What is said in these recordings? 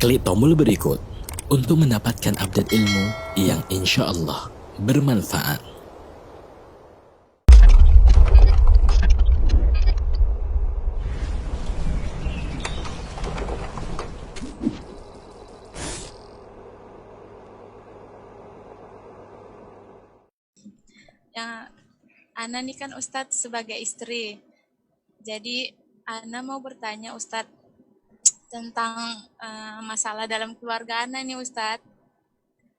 Klik tombol berikut untuk mendapatkan update ilmu yang insya Allah bermanfaat. Ya, Ana nih kan Ustadz sebagai istri. Jadi Ana mau bertanya Ustadz tentang masalah dalam keluarga Ana nih Ustadz.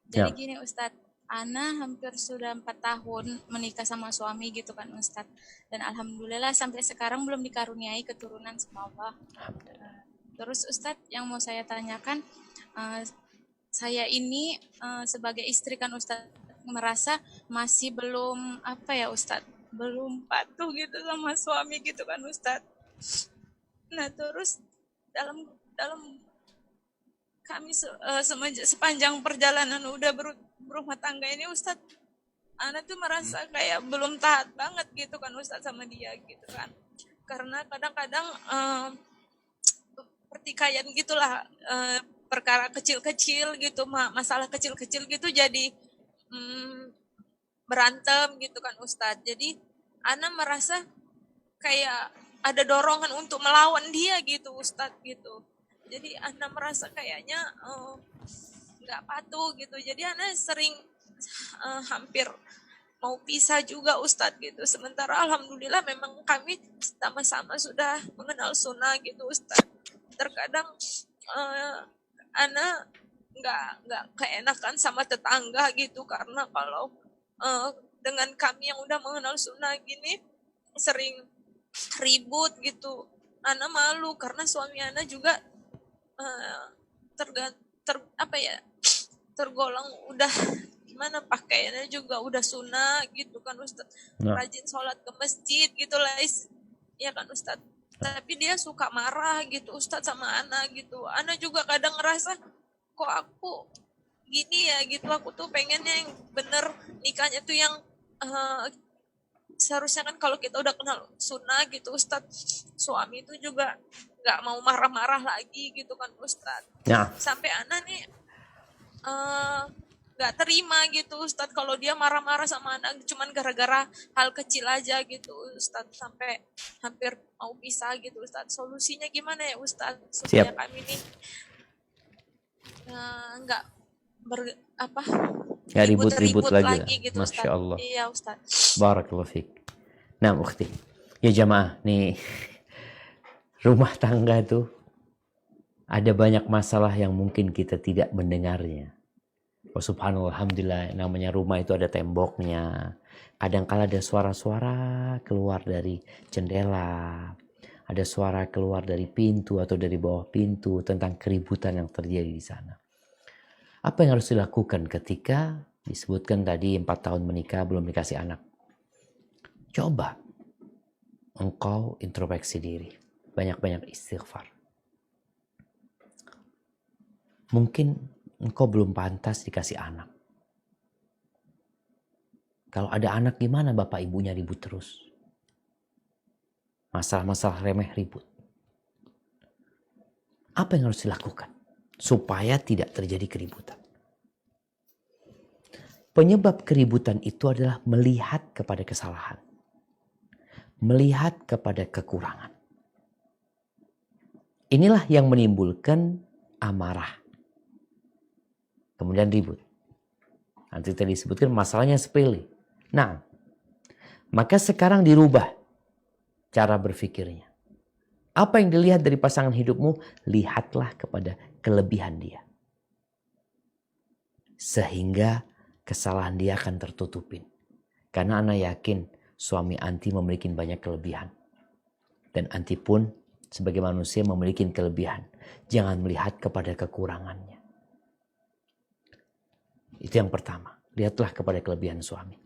Jadi Ya. gini Ustadz, Ana hampir sudah 4 tahun menikah sama suami gitu kan Ustadz. Dan Alhamdulillah sampai sekarang belum dikaruniai keturunan sama Allah. Terus Ustadz yang mau saya tanyakan, saya ini sebagai istri kan Ustadz merasa masih belum Ustadz, belum patuh gitu sama suami gitu kan Ustadz. Nah terus dalam kami sepanjang perjalanan udah berumah tangga ini Ustadz, Ana tuh merasa kayak belum taat banget gitu kan Ustadz sama dia gitu kan. Karena kadang-kadang pertikaian gitulah, perkara kecil-kecil gitu, masalah kecil-kecil gitu jadi berantem gitu kan Ustadz. Jadi Ana merasa kayak ada dorongan untuk melawan dia gitu Ustadz gitu. Jadi Ana merasa kayaknya nggak patuh gitu. Jadi Ana sering hampir mau pisah juga Ustadz gitu. Sementara Alhamdulillah memang kami sama-sama sudah mengenal sunnah gitu Ustadz. Terkadang Ana nggak keenakan sama tetangga gitu, karena kalau dengan kami yang udah mengenal sunnah gini sering ribut gitu. Ana malu karena suami Ana juga tergolong udah gimana, pakaiannya juga udah sunnah gitu kan Ustadz. Rajin sholat ke masjid gitu lah ya kan Ustadz. Tapi dia suka marah gitu Ustadz sama Ana gitu. Ana juga kadang ngerasa kok aku gini ya gitu. Aku tuh pengennya yang bener nikahnya tuh yang seharusnya kan kalau kita udah kenal sunnah gitu Ustadz, suami itu juga nggak mau marah-marah lagi gitu kan Ustadz. Ya. Sampai Ana nih nggak terima gitu Ustadz kalau dia marah-marah sama anak cuman gara-gara hal kecil aja gitu Ustadz, sampai hampir mau pisah gitu Ustadz. Solusinya gimana ya Ustadz supaya kami nih nggak ribut-ribut lagi gitu Ustadz. Masya Allah. Iya Ustadz. Barakallahu fiik. Nah ukhti, ya jamaah nih, rumah tangga tuh ada banyak masalah yang mungkin kita tidak mendengarnya. Oh subhanallah, alhamdulillah, namanya rumah itu ada temboknya. Kadang-kala ada suara-suara keluar dari jendela, ada suara keluar dari pintu atau dari bawah pintu tentang keributan yang terjadi di sana. Apa yang harus dilakukan ketika disebutkan tadi 4 tahun menikah belum dikasih anak? Coba engkau introspeksi diri, banyak-banyak istighfar. Mungkin engkau belum pantas dikasih anak. Kalau ada anak gimana bapak ibunya ribut terus? Masalah-masalah remeh ribut. Apa yang harus dilakukan supaya tidak terjadi keributan? Penyebab keributan itu adalah melihat kepada kesalahan. Melihat kepada kekurangan. Inilah yang menimbulkan amarah. Kemudian ribut. Nanti tadi disebutkan masalahnya sepele. Nah, maka sekarang dirubah cara berpikirnya. Apa yang dilihat dari pasangan hidupmu, lihatlah kepada kelebihan dia. Sehingga kesalahan dia akan tertutupin. Karena ana yakin suami anti memiliki banyak kelebihan. Dan anti pun sebagai manusia memiliki kelebihan. Jangan melihat kepada kekurangannya. Itu yang pertama. Lihatlah kepada kelebihan suami.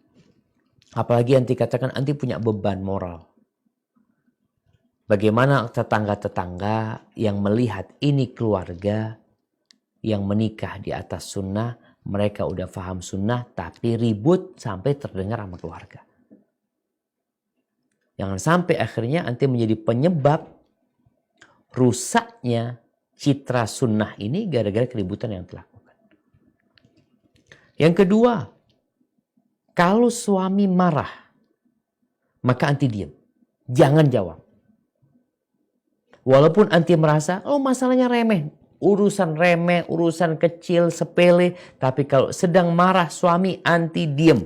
Apalagi anti katakan anti punya beban moral. Bagaimana tetangga-tetangga yang melihat ini keluarga yang menikah di atas sunnah. Mereka udah paham sunnah tapi ribut sampai terdengar sama keluarga. Jangan sampai akhirnya anti menjadi penyebab rusaknya citra sunnah ini gara-gara keributan yang dilakukan. Yang kedua, kalau suami marah, maka anti diam. Jangan jawab. Walaupun anti merasa, oh masalahnya remeh. Urusan remeh, urusan kecil, sepele. Tapi kalau sedang marah suami, anti diam.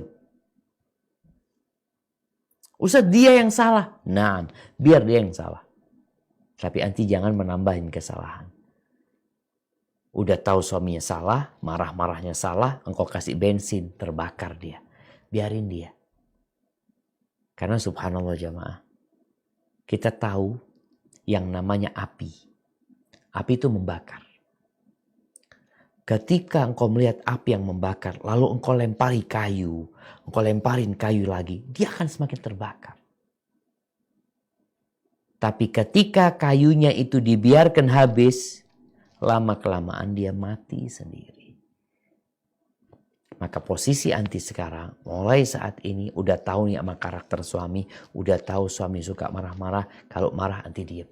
Ustaz, dia yang salah. Nah, biar dia yang salah. Tapi anti jangan menambahin kesalahan. Udah tahu suaminya salah, marah-marahnya salah, engkau kasih bensin, terbakar dia. Biarin dia. Karena subhanallah jamaah, kita tahu yang namanya api. Api itu membakar. Ketika engkau melihat api yang membakar, lalu engkau lempari kayu, engkau lemparin kayu lagi, dia akan semakin terbakar. Tapi ketika kayunya itu dibiarkan habis, lama-kelamaan dia mati sendiri. Maka posisi anti sekarang, mulai saat ini udah tahu nih sama karakter suami, udah tahu suami suka marah-marah, kalau marah anti diam.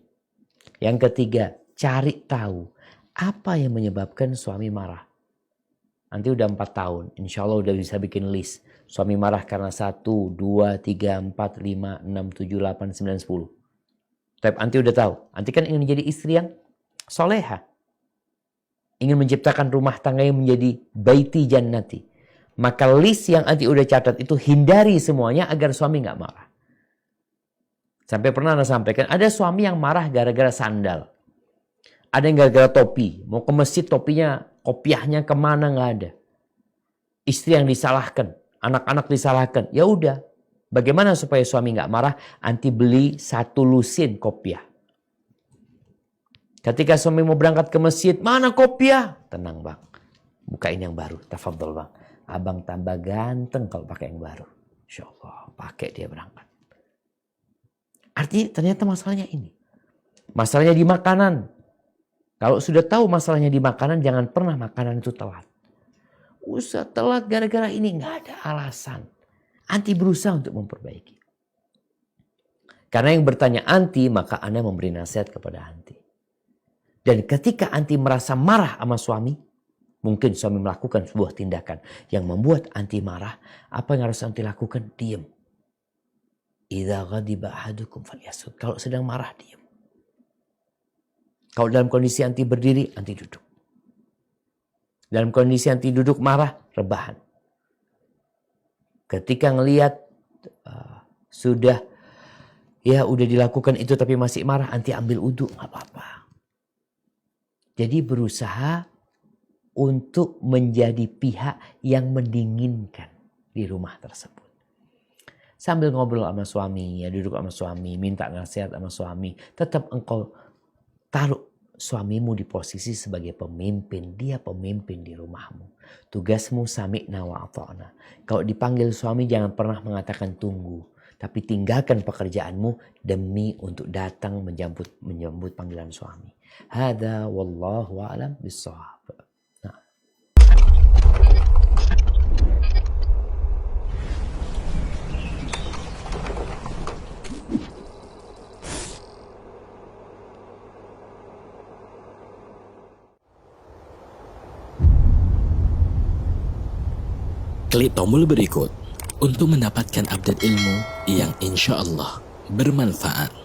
Yang ketiga, cari tahu apa yang menyebabkan suami marah. Nanti udah 4 tahun, insya Allah udah bisa bikin list. Suami marah karena 1, 2, 3, 4, 5, 6, 7, 8, 9, 10. Tapi anti udah tahu, anti kan ingin menjadi istri yang soleha. Ingin menciptakan rumah tangga yang menjadi baiti jannati. Maka list yang anti udah catat itu hindari semuanya agar suami gak marah. Sampai pernah Anda sampaikan, ada suami yang marah gara-gara sandal. Ada yang gara-gara topi. Mau ke masjid topinya, kopiahnya kemana gak ada. Istri yang disalahkan, anak-anak disalahkan. Ya udah, bagaimana supaya suami gak marah? Anti beli 1 lusin kopiah. Ketika suami mau berangkat ke masjid, mana kopiah? Tenang bang, bukain yang baru. Tafadhol bang. Abang tambah ganteng kalau pakai yang baru. Insya Allah, pakai dia berangkat. Artinya ternyata masalahnya ini. Masalahnya di makanan. Kalau sudah tahu masalahnya di makanan, jangan pernah makanan itu telat. Usah telat gara-gara ini, nggak ada alasan. Anti berusaha untuk memperbaiki. Karena yang bertanya anti, maka Anda memberi nasihat kepada anti. Dan ketika anti merasa marah sama suami, mungkin suami melakukan sebuah tindakan yang membuat anti marah, apa yang harus anti lakukan? Diam. Idza ghadiba ahadukum falyasut. Kalau sedang marah, diam. Kalau dalam kondisi anti berdiri, anti duduk. Dalam kondisi anti duduk marah, rebahan. Ketika ngelihat sudah dilakukan itu tapi masih marah, anti ambil udhu, nggak apa-apa. Jadi berusaha untuk menjadi pihak yang mendinginkan di rumah tersebut. Sambil ngobrol sama suami, ya duduk sama suami, minta nasihat sama suami. Tetap engkau taruh suamimu di posisi sebagai pemimpin. Dia pemimpin di rumahmu. Tugasmu sami'na wa ata'na. Kalau dipanggil suami jangan pernah mengatakan tunggu. Tapi tinggalkan pekerjaanmu demi untuk datang menyambut panggilan suami. Hada wallahu a'lam bissawab. Klik tombol berikut untuk mendapatkan update ilmu yang insya Allah bermanfaat.